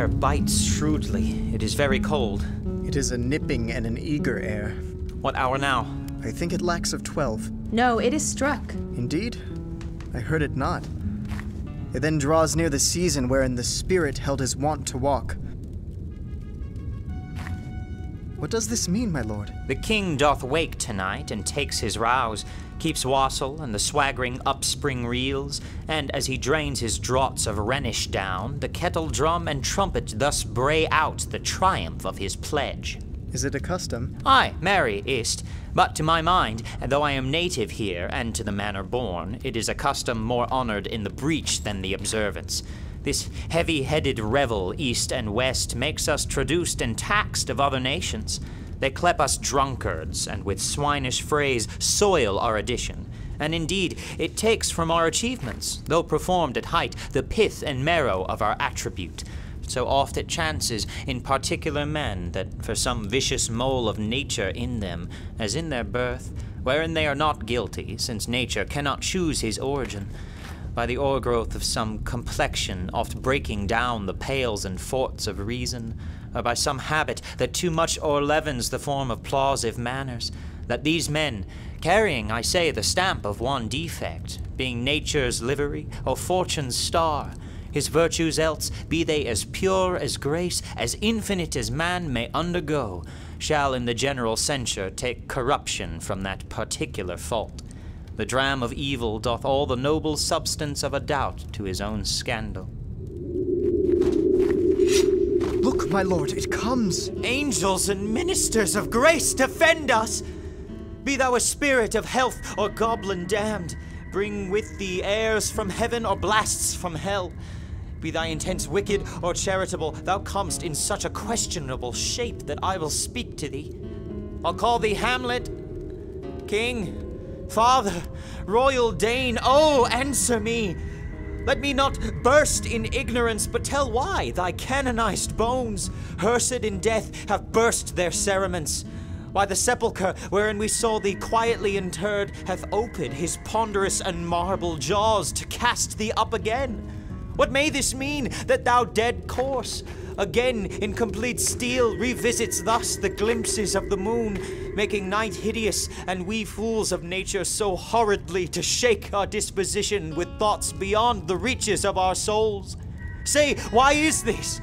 air bites shrewdly. It is very cold. It is a nipping and an eager air. What hour now? I think it lacks of 12. No, it is struck. Indeed? I heard it not. It then draws near the season wherein the spirit held his wont to walk. What does this mean, my lord? The king doth wake tonight and takes his rouse, keeps wassail and the swaggering upspring reels, and as he drains his draughts of Rhenish down, the kettle drum and trumpet thus bray out the triumph of his pledge. Is it a custom? Aye, marry, is't. But to my mind, and though I am native here, and to the manner born, it is a custom more honored in the breach than the observance. This heavy-headed revel, east and west, makes us traduced and taxed of other nations. They clep us drunkards, and with swinish phrase soil our addition. And indeed, it takes from our achievements, though performed at height, the pith and marrow of our attribute. So oft it chances in particular men that for some vicious mole of nature in them, as in their birth, wherein they are not guilty, since nature cannot choose his origin, by the o'ergrowth of some complexion, oft breaking down the pales and forts of reason, or by some habit that too much o'erleavens the form of plausive manners, that these men, carrying, I say, the stamp of one defect, being nature's livery, or fortune's star, his virtues else, be they as pure as grace, as infinite as man may undergo, shall in the general censure take corruption from that particular fault. The dram of evil doth all the noble substance of a doubt to his own scandal. Look, my lord, it comes! Angels and ministers of grace, defend us! Be thou a spirit of health or goblin damned, bring with thee airs from heaven or blasts from hell. Be thy intents wicked or charitable, thou comest in such a questionable shape that I will speak to thee. I'll call thee Hamlet, King, Father, Royal Dane, oh, answer me! Let me not burst in ignorance, but tell why thy canonized bones, hearsed in death, have burst their cerements. Why the sepulchre wherein we saw thee quietly interred hath opened his ponderous and marble jaws to cast thee up again. What may this mean, that thou dead corse, again in complete steel revisits thus the glimpses of the moon, making night hideous, and we fools of nature so horridly to shake our disposition with thoughts beyond the reaches of our souls? Say, why is this?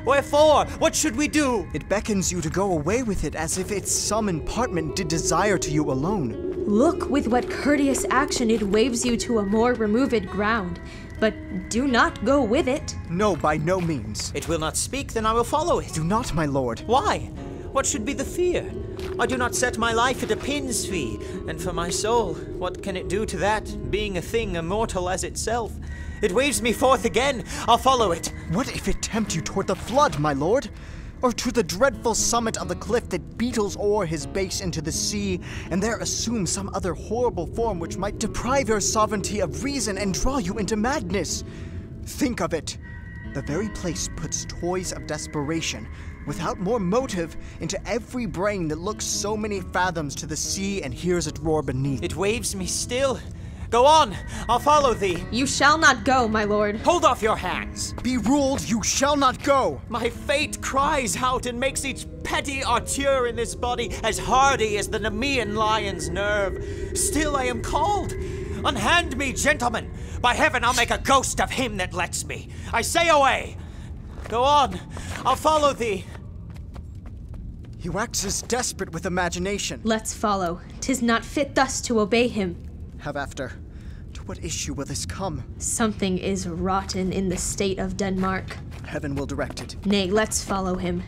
Wherefore? What should we do? It beckons you to go away with it as if its some impartment did desire to you alone. Look with what courteous action it waves you to a more removed ground, but do not go with it. No, by no means. It will not speak, then I will follow it. Do not, my lord. Why? What should be the fear? I do not set my life at a pin's fee, and for my soul, what can it do to that, being a thing immortal as itself? It waves me forth again. I'll follow it. What if it tempt you toward the flood, my lord? Or to the dreadful summit of the cliff that beetles o'er his base into the sea, and there assume some other horrible form which might deprive your sovereignty of reason and draw you into madness? Think of it. The very place puts toys of desperation, without more motive, into every brain that looks so many fathoms to the sea and hears it roar beneath. It waves me still. Go on, I'll follow thee. You shall not go, my lord. Hold off your hands. Be ruled, you shall not go. My fate cries out and makes each petty artery in this body as hardy as the Nemean lion's nerve. Still I am called. Unhand me, gentlemen. By heaven, I'll make a ghost of him that lets me. I say away. Go on, I'll follow thee. He waxes desperate with imagination. Let's follow. 'Tis not fit thus to obey him. Have after. To what issue will this come? Something is rotten in the state of Denmark. Heaven will direct it. Nay, let's follow him.